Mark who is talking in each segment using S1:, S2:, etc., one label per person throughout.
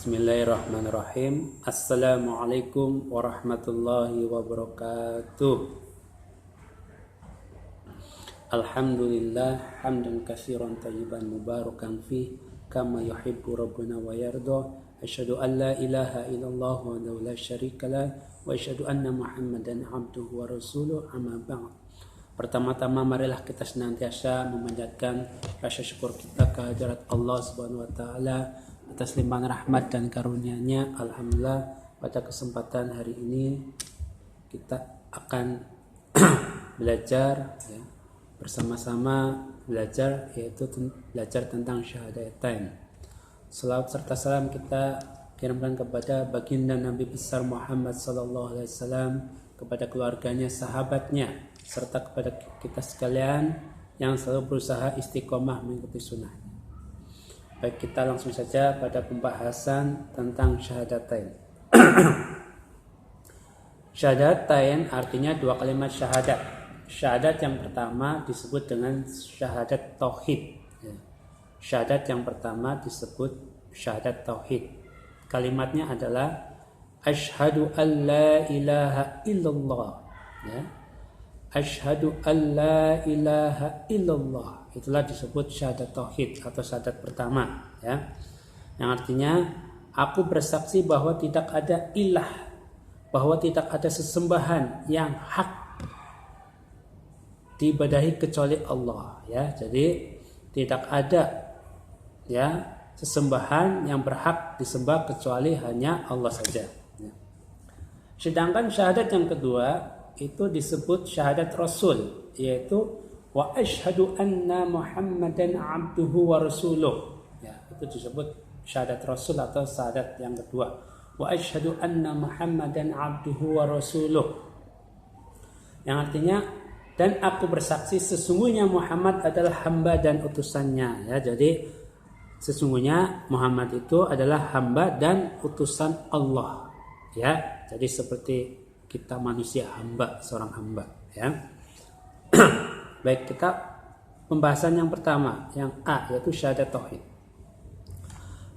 S1: Bismillahirrahmanirrahim. Assalamualaikum warahmatullahi wabarakatuh. Alhamdulillah hamdan katsiran thayyiban mubarakan fi kama yuhibbu rabbuna wa yarda. Asyhadu an la ilaha illallah wa la syarikalah wa asyhadu anna Muhammadan abduhu wa rasuluh, amma ba'd. Pertama-tama marilah kita senantiasa memanjatkan rasa syukur kita kehadirat Allah Subhanahu wa taala atas limpahan rahmat dan karunia-Nya. Alhamdulillah, pada kesempatan hari ini kita akan belajar bersama-sama yaitu belajar tentang syahadatain. Salawat serta salam kita kirimkan kepada baginda Nabi besar Muhammad sallallahu alaihi wasallam, kepada keluarganya, sahabatnya, serta kepada kita sekalian yang selalu berusaha istiqomah mengikuti sunnah. Baik, kita langsung saja pada pembahasan tentang syahadatain. Syahadatain artinya dua kalimat syahadat. Syahadat yang pertama disebut dengan syahadat tauhid. Syahadat yang pertama disebut syahadat tauhid. Kalimatnya adalah asyhadu an la ilaha illallah. Asyhadu an la ilaha illallah. Itulah disebut syahadat tauhid atau syahadat pertama, yang artinya aku bersaksi bahwa tidak ada ilah, bahwa tidak ada sesembahan yang hak diibadahi kecuali Allah, Jadi tidak ada sesembahan yang berhak disembah kecuali hanya Allah saja. Sedangkan syahadat yang kedua itu disebut syahadat Rasul, yaitu wa asyhadu anna Muhammadan abduhu wa rasuluh. Itu disebut syahadat Rasul atau syahadat yang kedua. Wa asyhadu anna Muhammadan abduhu wa rasuluh. Yang artinya, dan aku bersaksi sesungguhnya Muhammad adalah hamba dan utusannya. Jadi sesungguhnya Muhammad itu adalah hamba dan utusan Allah. Jadi seperti kita manusia hamba, seorang hamba. Baik, kita pembahasan yang pertama, yang A, yaitu syahadat tauhid.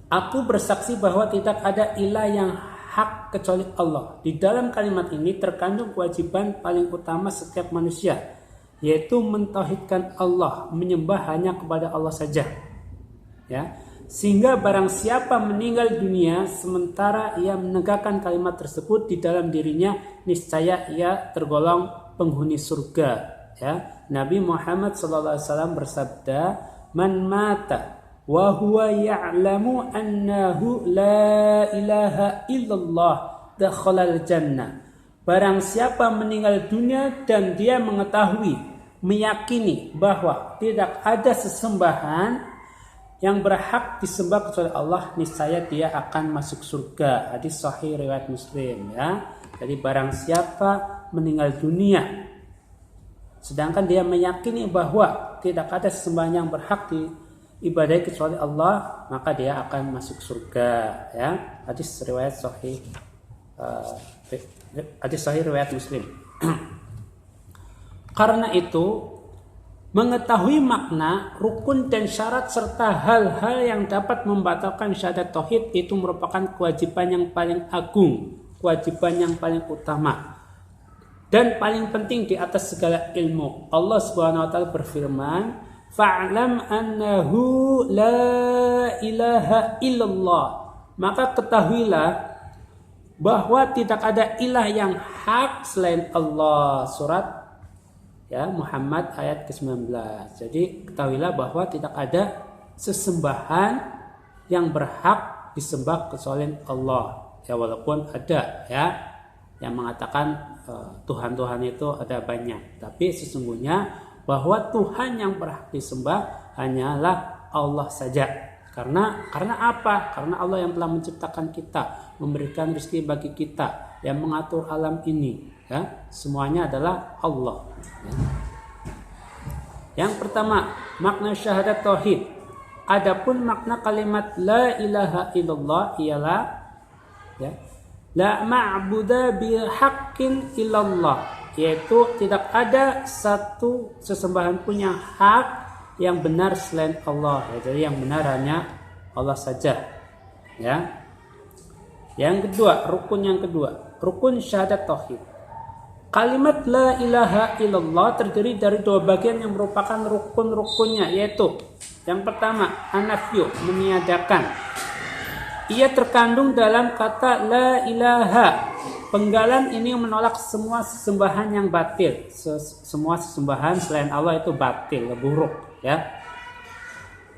S1: Aku bersaksi bahwa tidak ada ilah yang hak kecuali Allah. Di dalam kalimat ini terkandung kewajiban paling utama setiap manusia, yaitu mentauhidkan Allah, menyembah hanya kepada Allah saja. Sehingga barang siapa meninggal dunia sementara ia menegakkan kalimat tersebut di dalam dirinya, niscaya ia tergolong penghuni surga. Nabi Muhammad SAW bersabda, man mata wa huwa ya'lamu annahu la ilaha illallah dakhalal jannah. Barang siapa meninggal dunia dan dia mengetahui, meyakini bahwa tidak ada sesembahan yang berhak disembah kecuali Allah, niscaya dia akan masuk surga. Hadis sahih riwayat Muslim. Jadi barang siapa meninggal dunia sedangkan dia meyakini bahwa tidak ada sesembahan yang berhak diibadahi kecuali Allah, maka dia akan masuk surga. Hadis riwayat sahih, hadis sahih riwayat Muslim. Karena itu, mengetahui makna, rukun dan syarat serta hal-hal yang dapat membatalkan syahadat tauhid itu merupakan kewajiban yang paling agung, kewajiban yang paling utama dan paling penting di atas segala ilmu. Allah Subhanahu wa taala berfirman, fa'lam annahu la ilaha illallah. Maka ketahuilah bahwa tidak ada ilah yang hak selain Allah. Surat Muhammad ayat ke-19. Jadi ketahuilah bahwa tidak ada sesembahan yang berhak disembah kecuali Allah. Walaupun ada yang mengatakan Tuhan-Tuhan itu ada banyak, tapi sesungguhnya bahwa Tuhan yang berhak disembah hanyalah Allah saja. Karena apa? Karena Allah yang telah menciptakan kita, memberikan rezeki bagi kita, yang mengatur alam ini. Semuanya adalah Allah. Yang pertama, makna syahadat tauhid. Adapun makna kalimat la ilaha illallah ialah la ma'buda bihaqqin illallah, yaitu tidak ada satu sesembahan pun yang hak yang benar selain Allah. Jadi yang benar hanya Allah saja. Yang kedua, rukun syahadat tauhid. Kalimat la ilaha illallah terdiri dari dua bagian yang merupakan rukun-rukunnya, yaitu yang pertama, anafyu, meniadakan. Ia terkandung dalam kata la ilaha. Penggalan ini menolak semua sesembahan yang batil. Semua sesembahan selain Allah itu batil, buruk, ya.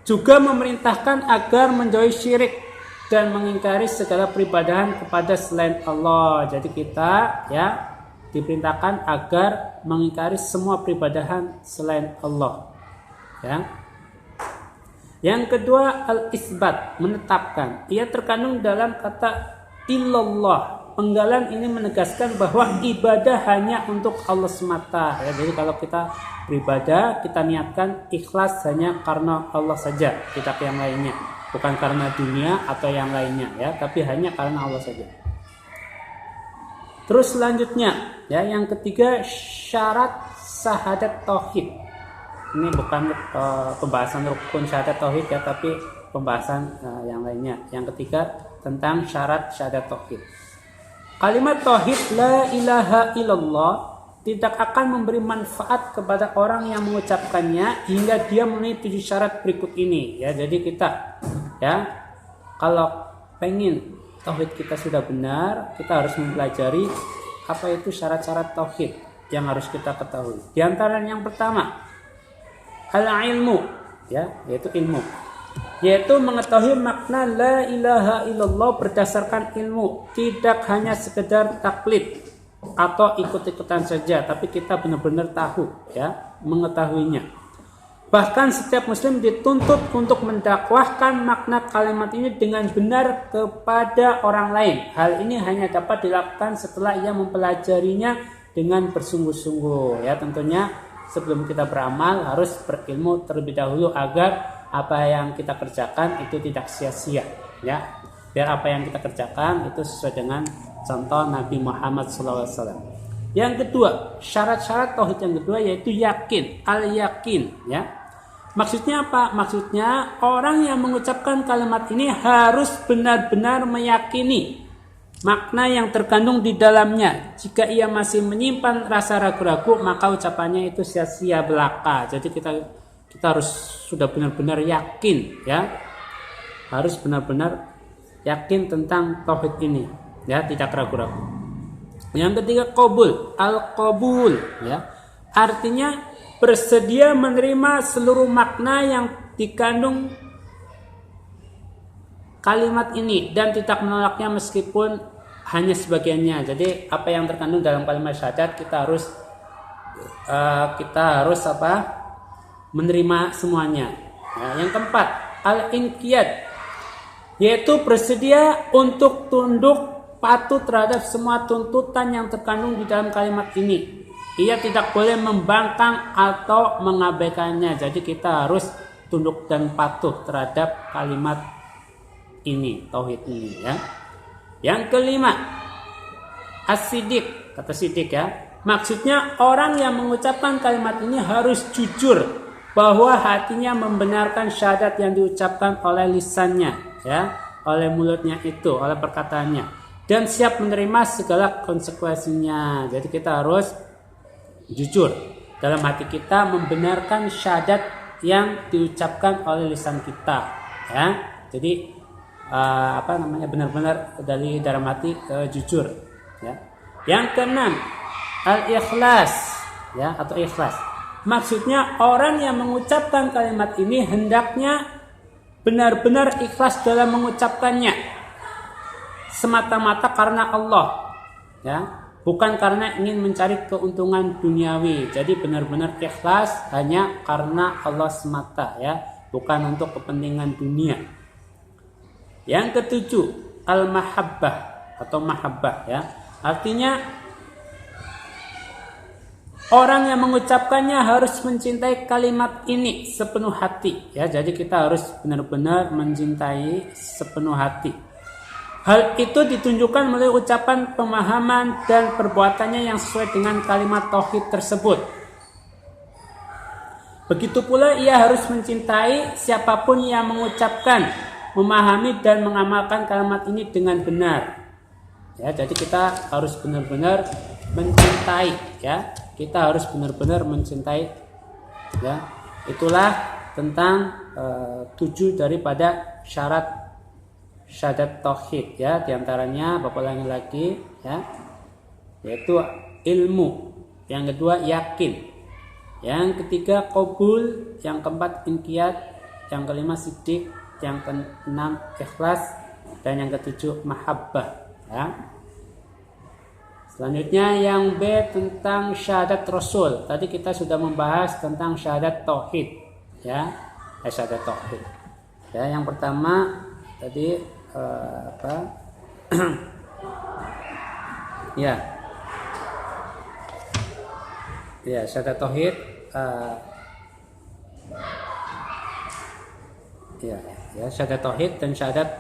S1: Juga memerintahkan agar menjauhi syirik dan mengingkari segala peribadahan kepada selain Allah. Jadi kita, ya, diperintahkan agar mengingkari semua peribadahan selain Allah, ya. Yang kedua, al-isbat, menetapkan. Ia terkandung dalam kata illallah. Penggalan ini menegaskan bahwa ibadah hanya untuk Allah semata, ya. Jadi kalau kita beribadah, kita niatkan ikhlas hanya karena Allah saja, tidak yang lainnya, bukan karena dunia atau yang lainnya, ya, tapi hanya karena Allah saja. Terus selanjutnya, ya, yang ketiga, syarat syahadat tauhid. Ini bukan pembahasan rukun syahadat tauhid, ya, tapi pembahasan yang lainnya. Yang ketiga tentang syarat syahadat tauhid. Kalimat tauhid la ilaha illallah tidak akan memberi manfaat kepada orang yang mengucapkannya hingga dia memenuhi 7 syarat berikut ini, ya. Jadi kita, ya, kalau pengen tauhid kita sudah benar, kita harus mempelajari apa itu syarat-syarat tauhid yang harus kita ketahui. Di antara yang pertama, al-ilmu, ya, yaitu ilmu. Yaitu mengetahui makna la ilaha illallah berdasarkan ilmu, tidak hanya sekedar taklid atau ikut-ikutan saja, tapi kita benar-benar tahu, ya, mengetahuinya. Bahkan setiap muslim dituntut untuk mendakwahkan makna kalimat ini dengan benar kepada orang lain. Hal ini hanya dapat dilakukan setelah ia mempelajarinya dengan bersungguh-sungguh, ya. Tentunya sebelum kita beramal harus berilmu terlebih dahulu agar apa yang kita kerjakan itu tidak sia-sia, ya. Biar apa yang kita kerjakan itu sesuai dengan contoh Nabi Muhammad SAW. Yang kedua, syarat-syarat tauhid yang kedua yaitu yakin, al-yakin, ya. Maksudnya apa? Maksudnya orang yang mengucapkan kalimat ini harus benar-benar meyakini makna yang terkandung di dalamnya. Jika ia masih menyimpan rasa ragu-ragu, maka ucapannya itu sia-sia belaka. Jadi kita harus sudah benar-benar yakin, ya. Harus benar-benar yakin tentang tauhid ini, ya, tidak ragu-ragu. Yang ketiga, qabul, al-qabul, ya. Artinya bersedia menerima seluruh makna yang dikandung kalimat ini dan tidak menolaknya meskipun hanya sebagiannya. Jadi apa yang terkandung dalam kalimat syahadat kita harus menerima semuanya. Nah, yang keempat, al-inqiyad, yaitu bersedia untuk tunduk patuh terhadap semua tuntutan yang terkandung di dalam kalimat ini. Ia tidak boleh membangkang atau mengabaikannya. Jadi kita harus tunduk dan patuh terhadap kalimat ini, tauhid ini, ya. Yang kelima, as-sidik, kata sidik, ya. Maksudnya orang yang mengucapkan kalimat ini harus jujur bahwa hatinya membenarkan syahadat yang diucapkan oleh lisannya, ya, oleh mulutnya itu, oleh perkataannya, dan siap menerima segala konsekuensinya. Jadi kita harus jujur dalam hati kita membenarkan syahadat yang diucapkan oleh lisan kita, ya. Jadi benar-benar dari dalam hati jujur, ya. Yang keenam, al-ikhlas, ya, atau ikhlas. Maksudnya orang yang mengucapkan kalimat ini hendaknya benar-benar ikhlas dalam mengucapkannya semata-mata karena Allah, ya. Bukan karena ingin mencari keuntungan duniawi. Jadi benar-benar ikhlas hanya karena Allah semata, ya, bukan untuk kepentingan dunia. Yang ketujuh, al-mahabbah atau mahabbah, ya. Artinya orang yang mengucapkannya harus mencintai kalimat ini sepenuh hati, ya. Jadi kita harus benar-benar mencintai sepenuh hati. Hal itu ditunjukkan melalui ucapan, pemahaman, dan perbuatannya yang sesuai dengan kalimat tauhid tersebut. Begitu pula ia harus mencintai siapapun yang mengucapkan, memahami, dan mengamalkan kalimat ini dengan benar. Ya, jadi kita harus benar-benar mencintai, ya. Kita harus benar-benar mencintai, ya. Itulah tentang 7 daripada syarat syahadat tauhid, ya. Di antaranya Bapak ulangi lagi, ya. Yaitu ilmu, yang kedua yakin, yang ketiga qabul, yang keempat inqiyad, yang kelima siddiq, yang keenam ikhlas, dan yang ketujuh mahabbah, ya. Selanjutnya yang B tentang syahadat Rasul. Tadi kita sudah membahas tentang syahadat tauhid, ya. Syahadat tauhid. Ya, yang pertama tadi ya. Ya, syahadat tauhid syahadat tauhid dan syahadat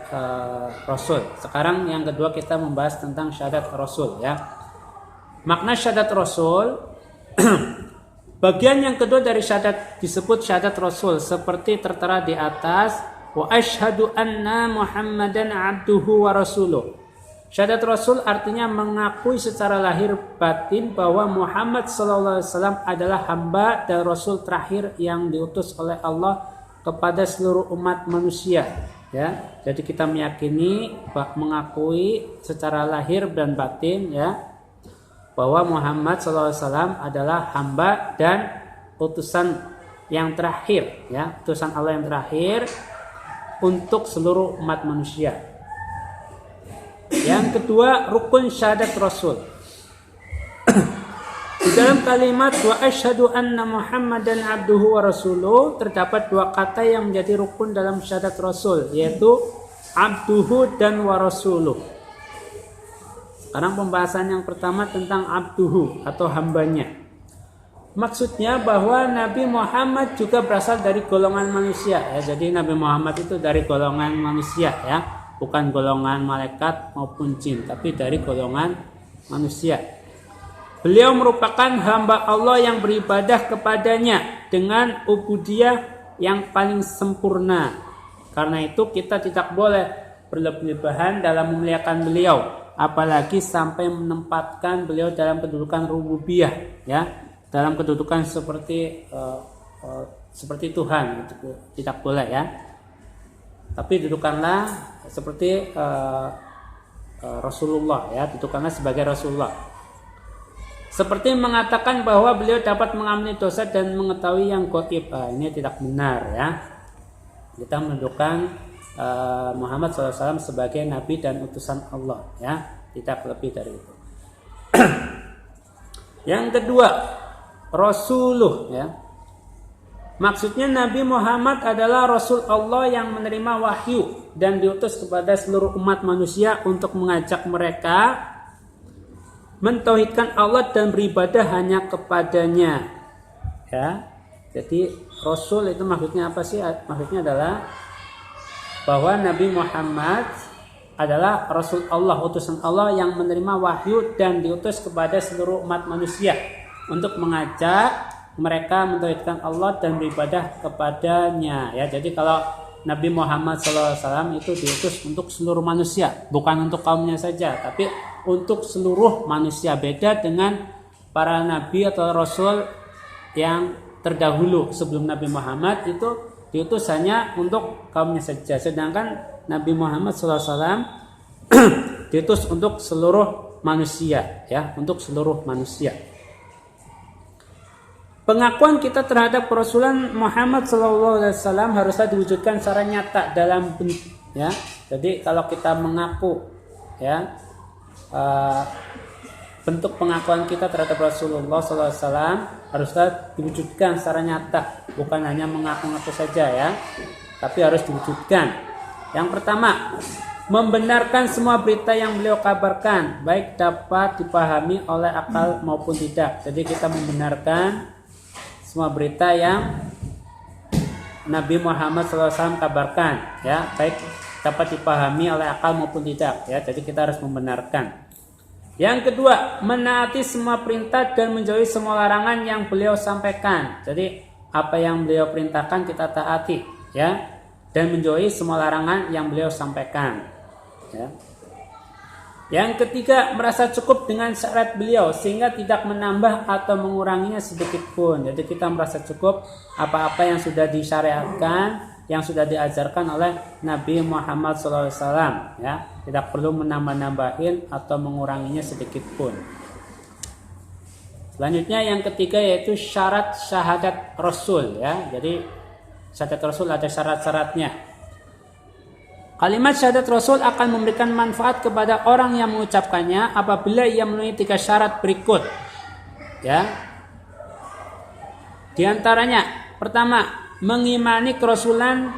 S1: Rasul. Sekarang yang kedua kita membahas tentang syahadat Rasul, ya. Makna syahadat Rasul bagian yang kedua dari syahadat disebut syahadat Rasul seperti tertera di atas, wa asyhadu anna Muhammadan abduhu wa rasuluh. Syahadat Rasul artinya mengakui secara lahir batin bahwa Muhammad SAW adalah hamba dan Rasul terakhir yang diutus oleh Allah kepada seluruh umat manusia, ya. Jadi kita meyakini, mengakui secara lahir dan batin, ya, bahwa Muhammad SAW adalah hamba dan utusan yang terakhir, ya, utusan Allah yang terakhir untuk seluruh umat manusia. Yang kedua, rukun syahadat Rasul. Di dalam kalimat wa asyhadu anna Muhammadan abduhu wa rasuluh terdapat dua kata yang menjadi rukun dalam syahadat Rasul, yaitu abduhu dan wa rasuluh. Sekarang pembahasan yang pertama tentang abduhu atau hambanya. Maksudnya bahwa Nabi Muhammad juga berasal dari golongan manusia, ya. Jadi Nabi Muhammad itu dari golongan manusia, ya. Bukan golongan malaikat maupun jin, tapi dari golongan manusia. Beliau merupakan hamba Allah yang beribadah kepadanya dengan ubudiyah yang paling sempurna. Karena itu kita tidak boleh berlebihan dalam memuliakan beliau, apalagi sampai menempatkan beliau dalam kedudukan rububiyah, ya, dalam kedudukan seperti Tuhan, tidak boleh, ya. Tapi dudukanlah seperti Rasulullah, ya, dudukanlah sebagai Rasulullah. Seperti mengatakan bahwa beliau dapat mengampuni dosa dan mengetahui yang gaib. Ini tidak benar, ya. Kita mendudukan Muhammad SAW sebagai nabi dan utusan Allah, ya, tidak lebih dari itu. Yang kedua, Rasuluh, ya. Maksudnya Nabi Muhammad adalah Rasul Allah yang menerima wahyu dan diutus kepada seluruh umat manusia untuk mengajak mereka mentauhidkan Allah dan beribadah hanya kepadanya, ya. Jadi Rasul itu maksudnya apa sih? Maksudnya adalah bahwa Nabi Muhammad adalah Rasul Allah, utusan Allah yang menerima wahyu dan diutus kepada seluruh umat manusia untuk mengajak mereka mentauhidkan Allah dan beribadah kepadanya, ya. Jadi kalau Nabi Muhammad SAW itu diutus untuk seluruh manusia, bukan untuk kaumnya saja, tapi untuk seluruh manusia. Beda dengan para nabi atau rasul yang terdahulu sebelum Nabi Muhammad, itu diutus hanya untuk kaumnya saja. Sedangkan Nabi Muhammad SAW diutus untuk seluruh manusia, ya, untuk seluruh manusia. Pengakuan kita terhadap Rasulullah Muhammad SAW haruslah diwujudkan secara nyata dalam bentuk, ya. Jadi kalau kita mengaku, ya, bentuk pengakuan kita terhadap Rasulullah SAW haruslah diwujudkan secara nyata, bukan hanya mengaku-ngaku saja, ya, tapi harus diwujudkan. Yang pertama, membenarkan semua berita yang beliau kabarkan, baik dapat dipahami oleh akal maupun tidak. Jadi kita membenarkan semua berita yang Nabi Muhammad SAW kabarkan, ya, baik dapat dipahami oleh akal maupun tidak, ya. Jadi kita harus membenarkan. Yang kedua, menaati semua perintah dan menjauhi semua larangan yang beliau sampaikan. Jadi apa yang beliau perintahkan kita taati, ya, dan menjauhi semua larangan yang beliau sampaikan, ya. Yang ketiga, merasa cukup dengan syarat beliau sehingga tidak menambah atau menguranginya sedikit pun. Jadi kita merasa cukup apa-apa yang sudah disyariatkan, yang sudah diajarkan oleh Nabi Muhammad SAW, ya, tidak perlu menambah-nambahin atau menguranginya sedikit pun. Selanjutnya yang ketiga yaitu syarat syahadat Rasul, ya. Jadi syahadat Rasul ada syarat-syaratnya. Kalimat syahadat Rasul akan memberikan manfaat kepada orang yang mengucapkannya apabila ia memenuhi 3 syarat berikut. Ya. Di antaranya, pertama, mengimani kerasulan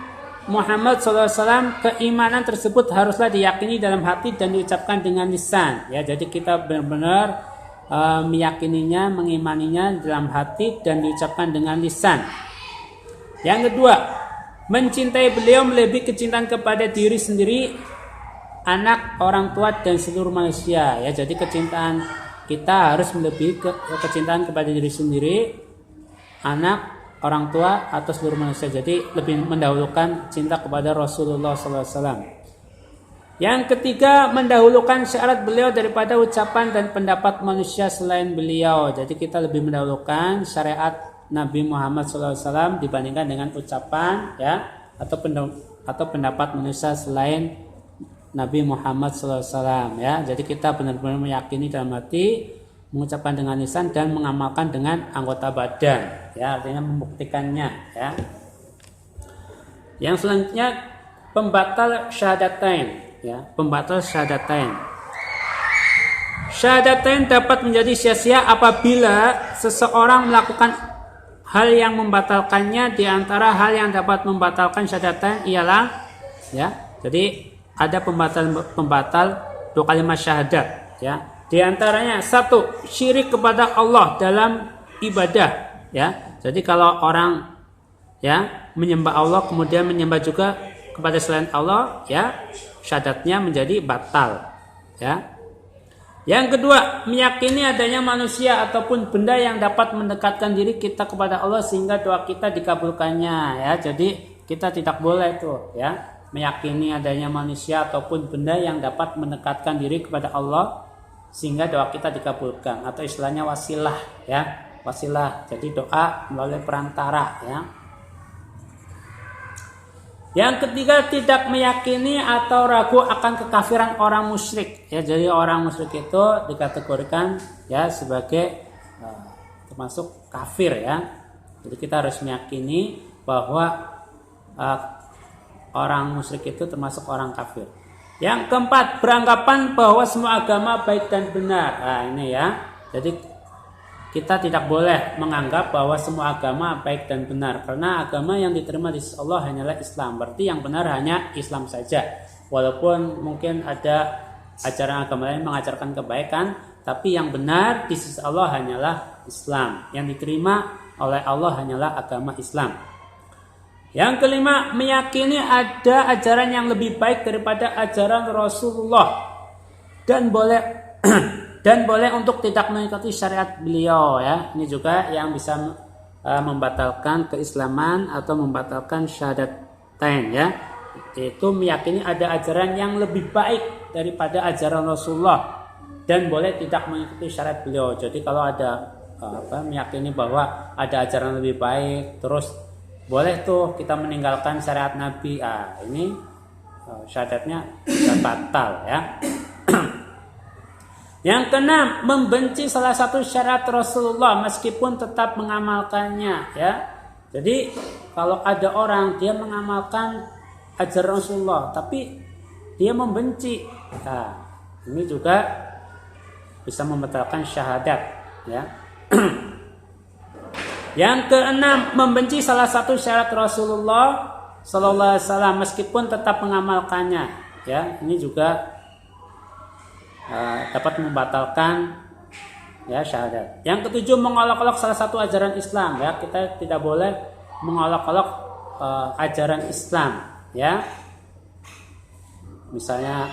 S1: Muhammad SAW. Keimanan tersebut haruslah diyakini dalam hati dan diucapkan dengan lisan. Ya, jadi kita benar-benar meyakininya, mengimaninya dalam hati dan diucapkan dengan lisan. Yang kedua, mencintai beliau melebihi kecintaan kepada diri sendiri, anak, orang tua, dan seluruh manusia. Ya, jadi kecintaan kita harus melebihi kecintaan kepada diri sendiri, anak, orang tua, atau seluruh manusia. Jadi lebih mendahulukan cinta kepada Rasulullah SAW. Yang ketiga, mendahulukan syarat beliau daripada ucapan dan pendapat manusia selain beliau. Jadi kita lebih mendahulukan syariat Nabi Muhammad SAW dibandingkan dengan ucapan, ya, atau pendapat manusia selain Nabi Muhammad SAW, ya. Jadi kita benar-benar meyakini dalam hati, mengucapkan dengan lisan, dan mengamalkan dengan anggota badan, ya, artinya membuktikannya, ya. Yang selanjutnya, pembatal syahadatain, ya, pembatal syahadatain. Syahadatain dapat menjadi sia-sia apabila seseorang melakukan hal yang membatalkannya. Di antara hal yang dapat membatalkan syahadatain ialah, ya, jadi ada pembatal 2 kalimat syahadat, ya. Di antaranya, 1, syirik kepada Allah dalam ibadah, ya. Jadi kalau orang, ya, menyembah Allah kemudian menyembah juga kepada selain Allah, ya, syahadatnya menjadi batal, ya. Yang kedua, meyakini adanya manusia ataupun benda yang dapat mendekatkan diri kita kepada Allah sehingga doa kita dikabulkannya, ya. Jadi kita tidak boleh tuh, ya, meyakini adanya manusia ataupun benda yang dapat mendekatkan diri kepada Allah sehingga doa kita dikabulkan, atau istilahnya wasilah, ya, wasilah. Jadi doa melalui perantara, ya. Yang ketiga, tidak meyakini atau ragu akan kekafiran orang musyrik. Ya, jadi orang musyrik itu dikategorikan, ya, sebagai termasuk kafir, ya. Jadi kita harus meyakini bahwa orang musyrik itu termasuk orang kafir. Yang keempat, beranggapan bahwa semua agama baik dan benar. Nah, ini, ya. Jadi kita tidak boleh menganggap bahwa semua agama baik dan benar, karena agama yang diterima di sisi Allah hanyalah Islam. Berarti yang benar hanya Islam saja. Walaupun mungkin ada ajaran agama lain mengajarkan kebaikan, tapi yang benar di sisi Allah hanyalah Islam. Yang diterima oleh Allah hanyalah agama Islam. Yang kelima, meyakini ada ajaran yang lebih baik daripada ajaran Rasulullah dan boleh untuk tidak mengikuti syariat beliau, ya. Ini juga yang bisa membatalkan keislaman atau membatalkan syahadatain, ya. Yaitu meyakini ada ajaran yang lebih baik daripada ajaran Rasulullah dan boleh tidak mengikuti syariat beliau. Jadi kalau ada meyakini bahwa ada ajaran lebih baik, terus boleh tuh kita meninggalkan syariat Nabi. Ini syahadatnya sudah batal, ya. Yang keenam, membenci salah satu syariat Rasulullah meskipun tetap mengamalkannya, ya. Jadi kalau ada orang dia mengamalkan ajaran Rasulullah tapi dia membenci, ini juga bisa membatalkan syahadat, ya. Yang keenam, membenci salah satu syariat Rasulullah Sallallahu Alaihi Wasallam meskipun tetap mengamalkannya, ya. Ini juga dapat membatalkan, ya, syahadat. Yang ketujuh, mengolok-olok salah satu ajaran Islam, ya. Kita tidak boleh mengolok-olok ajaran Islam, ya. Misalnya,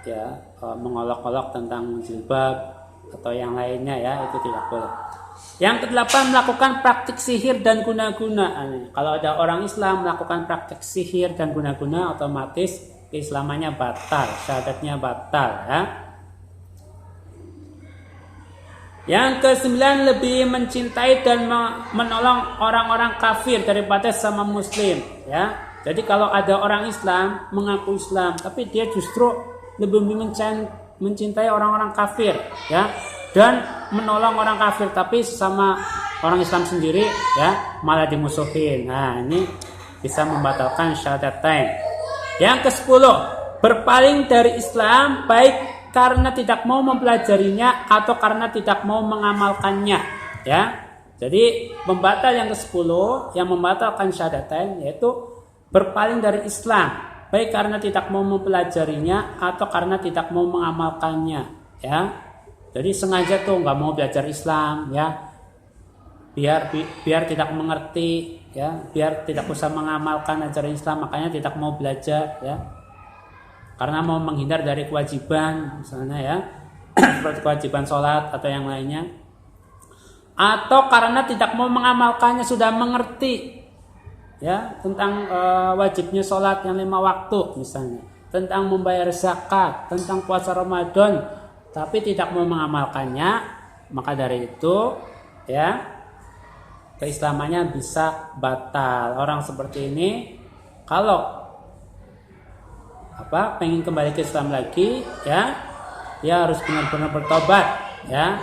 S1: ya, mengolok-olok tentang jilbab atau yang lainnya, ya, itu tidak boleh. Yang kedelapan, melakukan praktik sihir dan guna-guna. Kalau ada orang Islam melakukan praktik sihir dan guna-guna, otomatis keislamannya batal, syahadatnya batal, ya. Yang kesembilan, lebih mencintai dan menolong orang-orang kafir daripada sama muslim, ya. Jadi kalau ada orang Islam mengaku Islam tapi dia justru lebih mencintai orang-orang kafir, ya, dan menolong orang kafir, tapi sama orang Islam sendiri, ya, malah dimusuhin. Nah, ini bisa membatalkan syahadatain. Yang ke-10, berpaling dari Islam baik karena tidak mau mempelajarinya atau karena tidak mau mengamalkannya, ya. Jadi pembatal yang ke-10 yang membatalkan syahadatain yaitu berpaling dari Islam baik karena tidak mau mempelajarinya atau karena tidak mau mengamalkannya, ya. Jadi sengaja tuh nggak mau belajar Islam, ya, biar tidak mengerti, ya, biar tidak usah mengamalkan ajaran Islam, makanya tidak mau belajar, ya, karena mau menghindar dari kewajiban misalnya, ya, seperti kewajiban sholat atau yang lainnya, atau karena tidak mau mengamalkannya, sudah mengerti, ya, tentang wajibnya sholat yang 5 waktu misalnya, tentang membayar zakat, tentang puasa Ramadan, tapi tidak mau mengamalkannya, maka dari itu, ya, keislamannya bisa batal. Orang seperti ini kalau pengen kembali ke Islam lagi, ya, dia harus benar-benar bertobat, ya,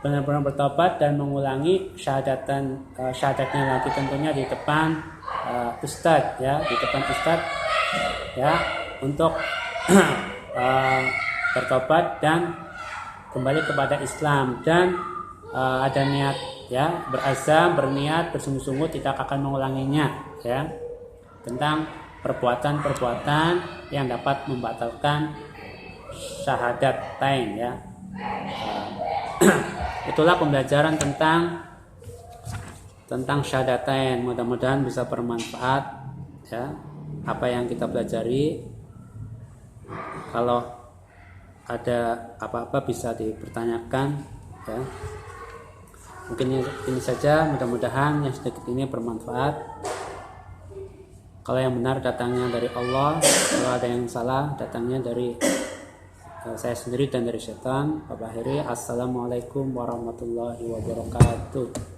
S1: benar-benar bertobat dan mengulangi syahadatnya lagi, tentunya di depan ustadz, ya, di depan ustadz, ya, untuk bertobat dan kembali kepada Islam, dan ada niat, ya, berazam, berniat, bersungguh-sungguh tidak akan mengulanginya, ya, tentang perbuatan-perbuatan yang dapat membatalkan syahadatain, ya. Itulah pembelajaran tentang syahadatain. Mudah-mudahan bisa bermanfaat, ya, apa yang kita pelajari. Kalau ada apa-apa bisa dipertanyakan, ya. Mungkin ini saja, mudah-mudahan yang sedikit ini bermanfaat. Kalau yang benar datangnya dari Allah, kalau ada yang salah datangnya dari saya sendiri dan dari setan. Assalamualaikum warahmatullahi wabarakatuh.